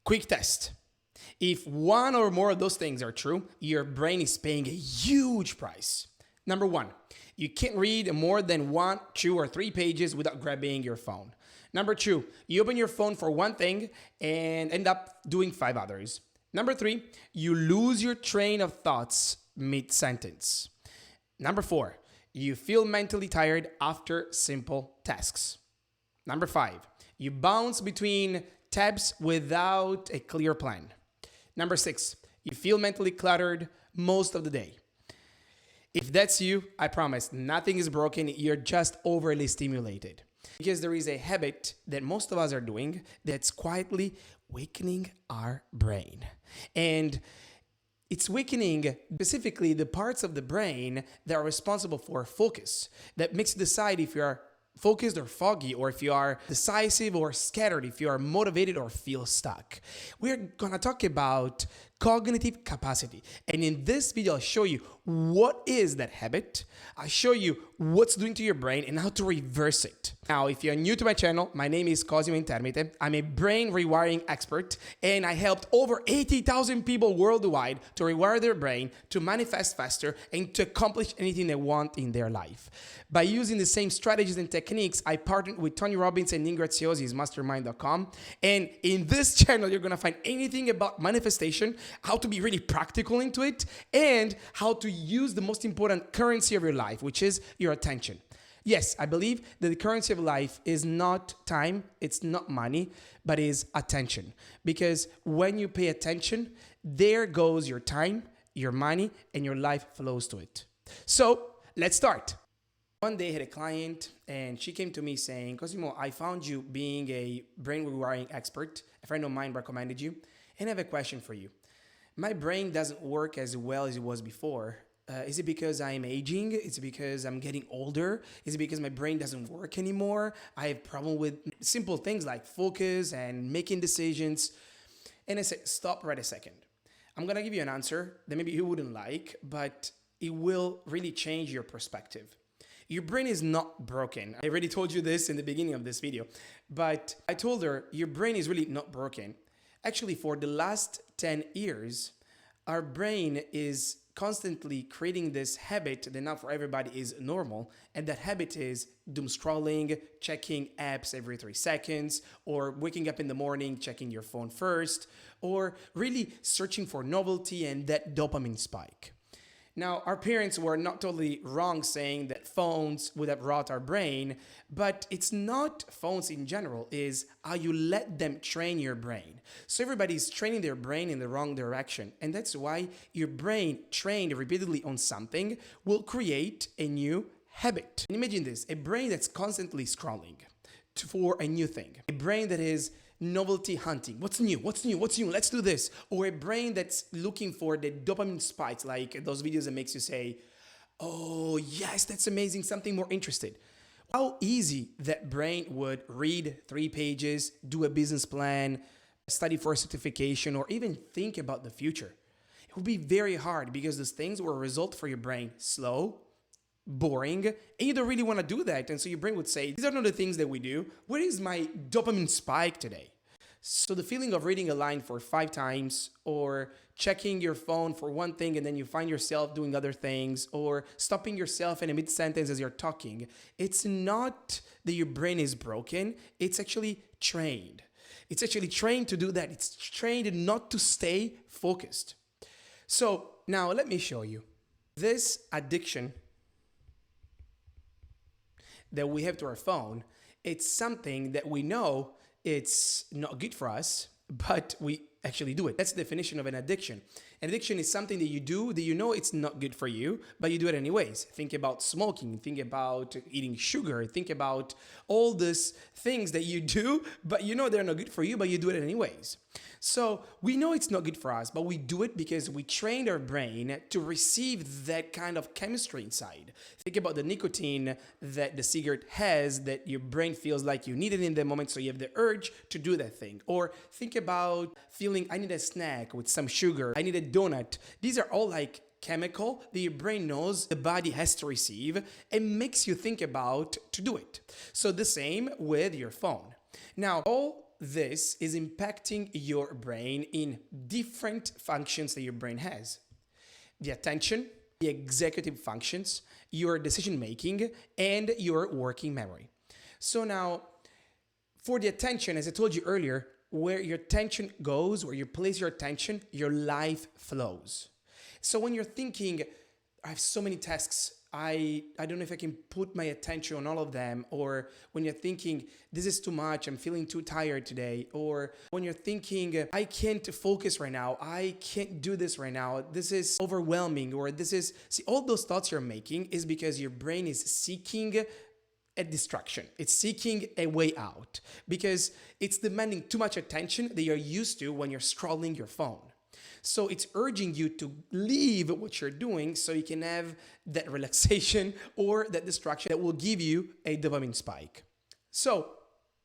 Quick test. If one or more of those things are true, your brain is paying a huge price. Number one, you can't read more than 1, 2, or 3 pages without grabbing your phone. Number two, you open your phone for one thing and end up doing 5 others. Number three, you lose your train of thoughts mid-sentence. Number four, you feel mentally tired after simple tasks. Number five, you bounce between tabs without a clear plan. Number six, you feel mentally cluttered most of the day. If that's you, I promise, nothing is broken, you're just overly stimulated. Because there is a habit that most of us are doing that's quietly weakening our brain. And it's weakening specifically the parts of the brain that are responsible for focus, that makes you decide if you are focused or foggy, or if you are decisive or scattered, if you are motivated or feel stuck. We're gonna talk about cognitive capacity. And in this video, I'll show you what is that habit. I'll show you what's doing to your brain and how to reverse it. Now, if you're new to my channel, my name is Cosimo Intermite. I'm a brain rewiring expert, and I helped over 80,000 people worldwide to rewire their brain, to manifest faster, and to accomplish anything they want in their life. By using the same strategies and techniques, I partnered with Tony Robbins and Neuroscience, mastermind.com. And in this channel, you're gonna find anything about manifestation, how to be really practical into it, and how to use the most important currency of your life, which is your attention. Yes, I believe that the currency of life is not time, it's not money, but is attention. Because when you pay attention, there goes your time, your money, and your life flows to it. So let's start. One day I had a client and she came to me saying, Cosimo, I found you being a brain rewiring expert. A friend of mine recommended you. And I have a question for you. My brain doesn't work as well as it was before. Is it because I'm aging? Is it because I'm getting older? Is it because my brain doesn't work anymore? I have problem with simple things like focus and making decisions. And I said, stop right a second. I'm going to give you an answer that maybe you wouldn't like, but it will really change your perspective. Your brain is not broken. I already told you this in the beginning of this video, but I told her your brain is really not broken. Actually, for the last 10 years, our brain is constantly creating this habit that now for everybody is normal, and that habit is doom scrolling, checking apps every 3 seconds, or waking up in the morning, checking your phone first, or really searching for novelty and that dopamine spike. Now, our parents were not totally wrong saying that phones would have rot our brain, but it's not phones in general, is how you let them train your brain. So everybody's training their brain in the wrong direction, and that's why your brain trained repeatedly on something will create a new habit. And imagine this, a brain that's constantly scrolling for a new thing, a brain that is novelty hunting. What's new? What's new? What's new? Let's do this. Or a brain that's looking for the dopamine spikes, like those videos that makes you say, oh yes, that's amazing, something more interested. How easy that brain would read 3 pages, do a business plan, study for a certification, or even think about the future. It would be very hard because those things will result for your brain slow, boring, and you don't really want to do that. And so your brain would say, these are not the things that we do. Where is my dopamine spike today? So the feeling of reading a line for 5 times, or checking your phone for one thing and then you find yourself doing other things, or stopping yourself in a mid-sentence as you're talking, it's not that your brain is broken, it's actually trained. It's actually trained to do that. It's trained not to stay focused. So now let me show you. This addiction that we have to our phone, it's something that we know it's not good for us, but we actually do it. That's the definition of an addiction. An addiction is something that you do that you know it's not good for you, but you do it anyways. Think about smoking, think about eating sugar, think about all these things that you do, but you know they're not good for you, but you do it anyways. So we know it's not good for us, but we do it because we trained our brain to receive that kind of chemistry inside. Think about the nicotine that the cigarette has that your brain feels like you need it in the moment, so you have the urge to do that thing. Or think about feeling, I need a snack with some sugar, I need a donut. These are all like chemical that your brain knows the body has to receive and makes you think about to do it. So the same with your phone. Now, all this is impacting your brain in different functions that your brain has: the attention, the executive functions, your decision making, and your working memory. So now, for the attention, as I told you earlier, where your attention goes, where you place your attention, your life flows. So when you're thinking, I have so many tasks, I don't know if I can put my attention on all of them, or when you're thinking, this is too much, I'm feeling too tired today, or when you're thinking, I can't focus right now, I can't do this right now, this is overwhelming, or this is, see, all those thoughts you're making is because your brain is seeking a distraction. It's seeking a way out because it's demanding too much attention that you're used to when you're scrolling your phone. So it's urging you to leave what you're doing so you can have that relaxation or that distraction that will give you a dopamine spike. So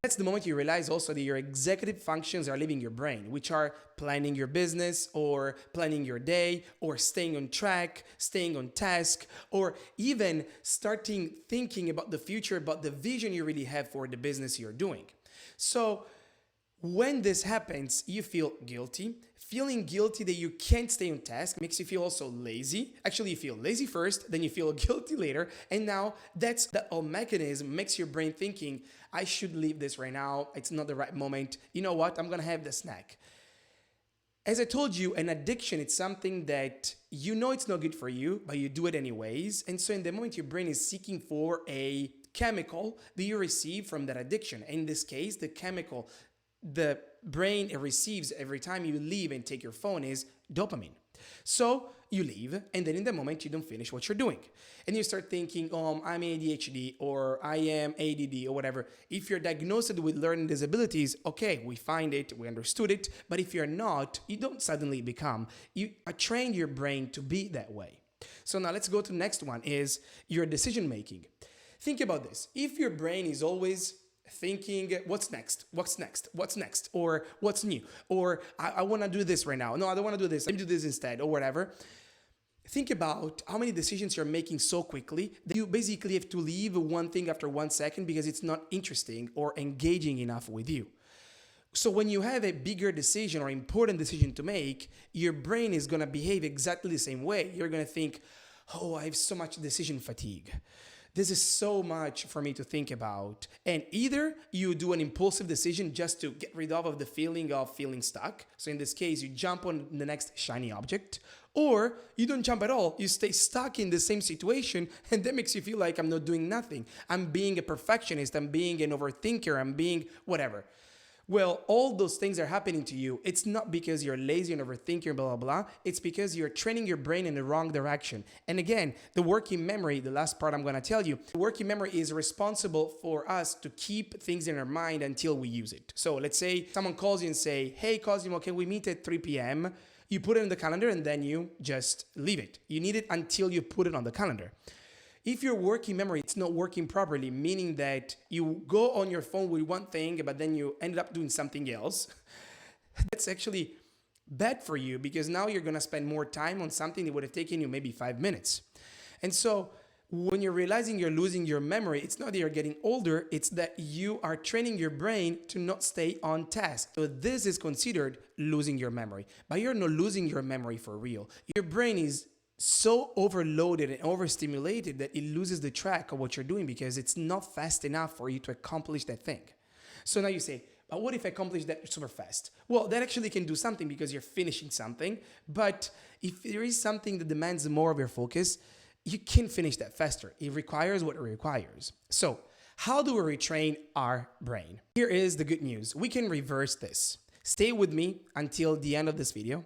that's the moment you realize also that your executive functions are leaving your brain, which are planning your business or planning your day or staying on track, staying on task, or even starting thinking about the future, about the vision you really have for the business you're doing. So when this happens, you feel guilty. Feeling guilty that you can't stay on task makes you feel also lazy. Actually, you feel lazy first, then you feel guilty later. And now that whole mechanism makes your brain thinking, I should leave this right now. It's not the right moment. You know what? I'm going to have the snack. As I told you, an addiction, it's something that you know it's not good for you, but you do it anyways. And so in the moment your brain is seeking for a chemical that you receive from that addiction. In this case, the chemical the brain receives every time you leave and take your phone is dopamine. So you leave, and then in the moment you don't finish what you're doing. And you start thinking, oh, I'm ADHD or I am ADD or whatever. If you're diagnosed with learning disabilities, okay, we find it, we understood it. But if you're not, you don't suddenly become. You trained your brain to be that way. So now let's go to the next one, is your decision making. Think about this. If your brain is always thinking, what's next, or what's new, or I want to do this right now. No, I don't want to do this. Let me do this instead, or whatever. Think about how many decisions you're making so quickly that you basically have to leave one thing after 1 second because it's not interesting or engaging enough with you. So when you have a bigger decision or important decision to make, your brain is going to behave exactly the same way. You're going to think, oh, I have so much decision fatigue. This is so much for me to think about. And either you do an impulsive decision just to get rid of the feeling of feeling stuck. So in this case, you jump on the next shiny object, or you don't jump at all. You stay stuck in the same situation, and that makes you feel like I'm not doing nothing. I'm being a perfectionist. I'm being an overthinker. I'm being whatever. Well, all those things are happening to you. It's not because you're lazy and overthinking, blah, blah, blah. It's because you're training your brain in the wrong direction. And again, the working memory, the last part I'm going to tell you, the working memory is responsible for us to keep things in our mind until we use it. So let's say someone calls you and say, hey, Cosimo, can we meet at 3 p.m.? You put it in the calendar and then you just leave it. You need it until you put it on the calendar. If your working memory it's not working properly, meaning that you go on your phone with one thing, but then you ended up doing something else, that's actually bad for you because now you're going to spend more time on something that would have taken you maybe 5 minutes. And so when you're realizing you're losing your memory, it's not that you're getting older, it's that you are training your brain to not stay on task. So this is considered losing your memory, but you're not losing your memory for real. Your brain is so overloaded and overstimulated that it loses the track of what you're doing because it's not fast enough for you to accomplish that thing. So now you say, but what if I accomplish that super fast? Well, that actually can do something because you're finishing something. But if there is something that demands more of your focus, you can finish that faster. It requires what it requires. So how do we retrain our brain? Here is the good news. We can reverse this. Stay with me until the end of this video,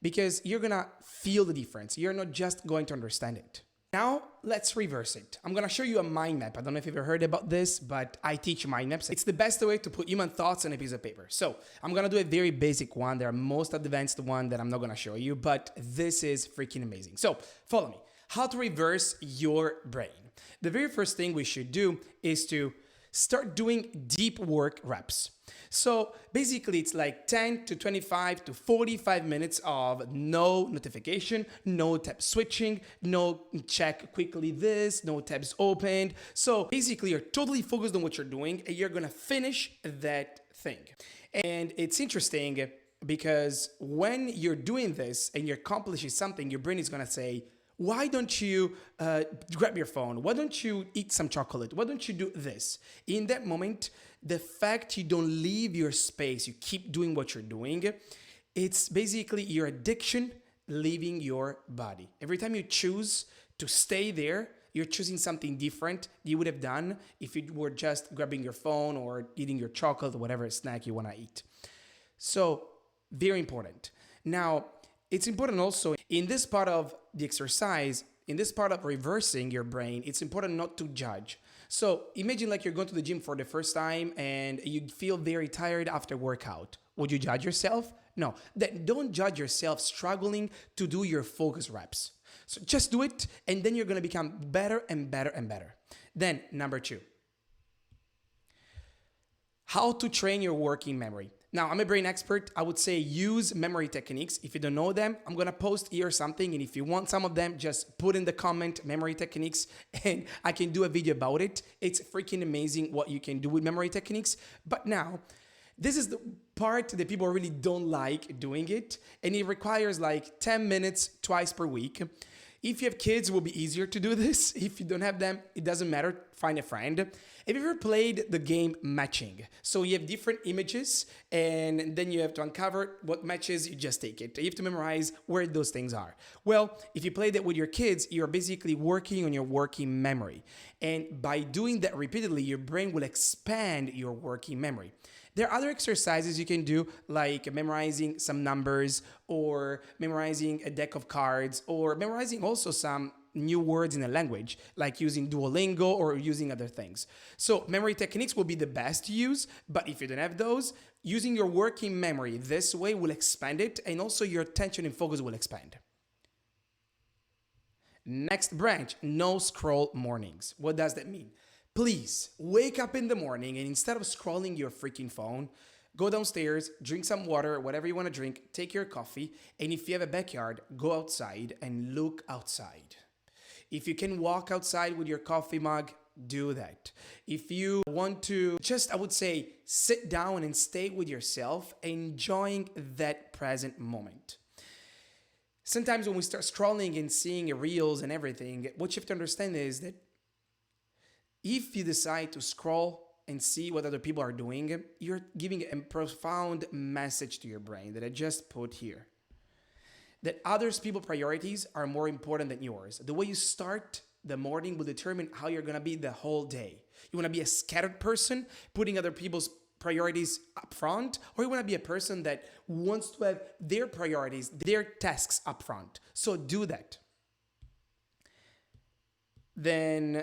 because you're gonna feel the difference. You're not just going to understand it. Now, let's reverse it. I'm gonna show you a mind map. I don't know if you've ever heard about this, but I teach mind maps. It's the best way to put human thoughts on a piece of paper. So I'm gonna do a very basic one. There are most advanced one that I'm not gonna show you, but this is freaking amazing. So follow me. How to reverse your brain. The very first thing we should do is to start doing deep work reps. So basically it's like 10 to 25 to 45 minutes of no notification, no tab switching, no check quickly this, no tabs opened. So basically you're totally focused on what you're doing and you're gonna finish that thing. And it's interesting because when you're doing this and you're accomplishing something, your brain is going to say, why don't you grab your phone? Why don't you eat some chocolate? Why don't you do this? In that moment, the fact you don't leave your space, you keep doing what you're doing, it's basically your addiction leaving your body. Every time you choose to stay there, you're choosing something different you would have done if you were just grabbing your phone or eating your chocolate or whatever snack you want to eat. So, very important. Now, it's important also in this part of the exercise, in this part of reversing your brain, it's important not to judge. So, imagine like you're going to the gym for the first time and you feel very tired after workout. Would you judge yourself? No. Then don't judge yourself struggling to do your focus reps. So just do it, and then you're going to become better and better and better. Then, number 2, how to train your working memory. Now, I'm a brain expert. I would say use memory techniques. If you don't know them, I'm going to post here something. And if you want some of them, just put in the comment memory techniques and I can do a video about it. It's freaking amazing what you can do with memory techniques. But now, this is the part that people really don't like doing it. And it requires like 10 minutes twice per week. If you have kids, it will be easier to do this. If you don't have them, it doesn't matter. Find a friend. Have you ever played the game matching? So you have different images and then you have to uncover what matches, you just take it. You have to memorize where those things are. Well, if you play that with your kids, you're basically working on your working memory. And by doing that repeatedly, your brain will expand your working memory. There are other exercises you can do, like memorizing some numbers or memorizing a deck of cards or memorizing also some new words in a language, like using Duolingo or using other things. So memory techniques will be the best to use, but if you don't have those, using your working memory this way will expand it, and also your attention and focus will expand. Next branch, no scroll mornings. What does that mean? Please wake up in the morning and instead of scrolling your freaking phone, go downstairs, drink some water, whatever you want to drink, take your coffee, and if you have a backyard, go outside and look outside. If you can walk outside with your coffee mug, do that. If you want to just, I would say, sit down and stay with yourself, enjoying that present moment. Sometimes when we start scrolling and seeing reels and everything, what you have to understand is that if you decide to scroll and see what other people are doing, you're giving a profound message to your brain that I just put here. That others' people's priorities are more important than yours. The way you start the morning will determine how you're going to be the whole day. You want to be a scattered person, putting other people's priorities up front, or you want to be a person that wants to have their priorities, their tasks up front. So do that. Then,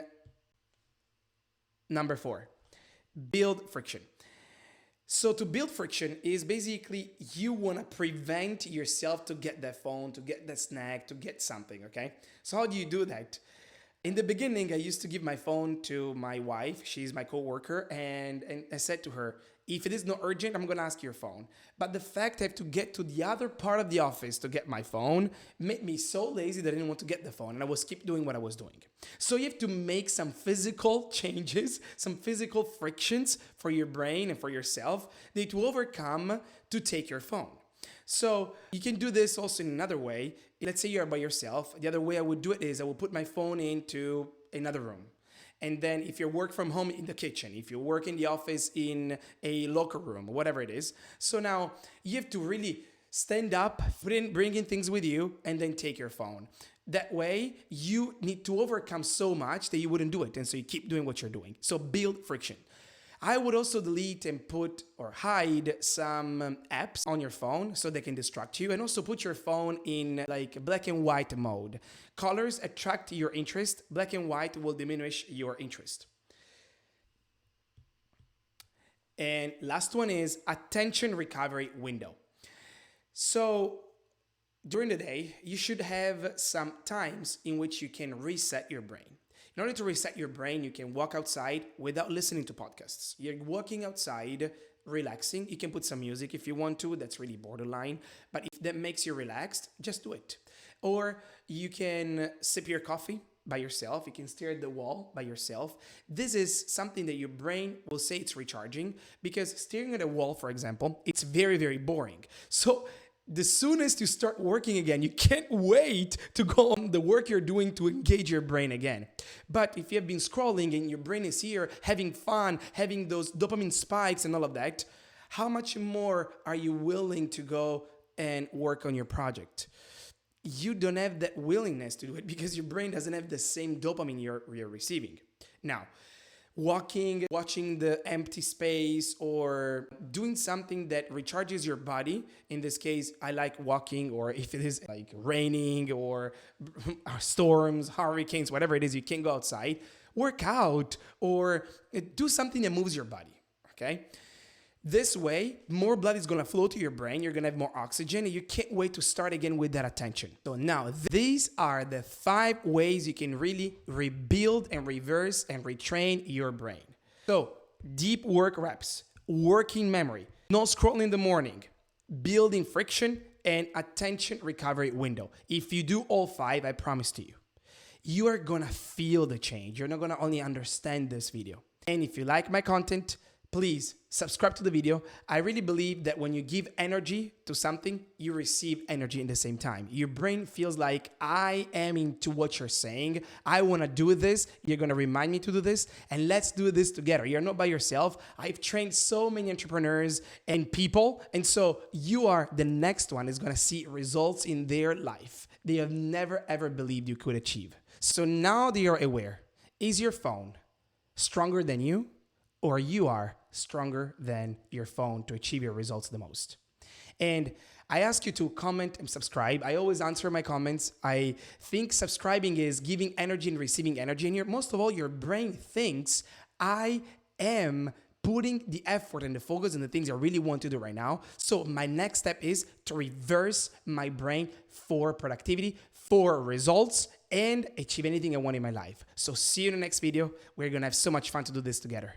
number 4, build friction. So to build friction is basically you want to prevent yourself to get that phone, to get that snack, to get something, okay? So how do you do that? In the beginning, I used to give my phone to my wife. She's my coworker, and I said to her, if it is not urgent, I'm going to ask your phone. But the fact I have to get to the other part of the office to get my phone made me so lazy that I didn't want to get the phone, and I was keep doing what I was doing. So you have to make some physical changes, some physical frictions for your brain and for yourself that you overcome to take your phone. So you can do this also in another way. Let's say you're by yourself. The other way I would do it is I would put my phone into another room. And then if you work from home, in the kitchen, if you work in the office, in a locker room, whatever it is. So now you have to really stand up, bring in things with you, and then take your phone. That way you need to overcome so much that you wouldn't do it. And so you keep doing what you're doing. So build friction. I would also delete and put or hide some apps on your phone so they can distract you, and also put your phone in like black and white mode. Colors attract your interest. Black and white will diminish your interest. And last one is attention recovery window. So during the day, you should have some times in which you can reset your brain. In order to reset your brain, you can walk outside without listening to podcasts. You're walking outside, relaxing. You can put some music if you want to. That's really borderline. But if that makes you relaxed, just do it. Or you can sip your coffee by yourself. You can stare at the wall by yourself. This is something that your brain will say it's recharging, because staring at a wall, for example, it's very, very boring. So the soonest you start working again, you can't wait to go on the work you're doing to engage your brain again. But if you have been scrolling and your brain is here having fun, having those dopamine spikes and all of that, how much more are you willing to go and work on your project? You don't have that willingness to do it because your brain doesn't have the same dopamine you're receiving. Now, walking, watching the empty space, or doing something that recharges your body. In this case, I like walking, or if it is like raining or storms, hurricanes, whatever it is, you can't go outside, work out or do something that moves your body, okay? This way, more blood is going to flow to your brain. You're going to have more oxygen, and you can't wait to start again with that attention. So now, these are the 5 ways you can really rebuild and reverse and retrain your brain. So, deep work reps, working memory, no scrolling in the morning, building friction, and attention recovery window. If you do all 5, I promise to you, you are going to feel the change. You're not going to only understand this video. And if you like my content, please subscribe to the video. I really believe that when you give energy to something, you receive energy in the same time. Your brain feels like, I am into what you're saying. I want to do this. You're going to remind me to do this. And let's do this together. You're not by yourself. I've trained so many entrepreneurs and people. And so you are the next one is going to see results in their life they have never, ever believed you could achieve. So now that you're aware, is your phone stronger than you, or you are stronger than your phone to achieve your results the most? And I ask you to comment and subscribe. I always answer my comments. I think subscribing is giving energy and receiving energy. And most of all, your brain thinks, I am putting the effort and the focus on the things I really want to do right now. So my next step is to reverse my brain for productivity, for results, and achieve anything I want in my life. So see you in the next video. We're going to have so much fun to do this together.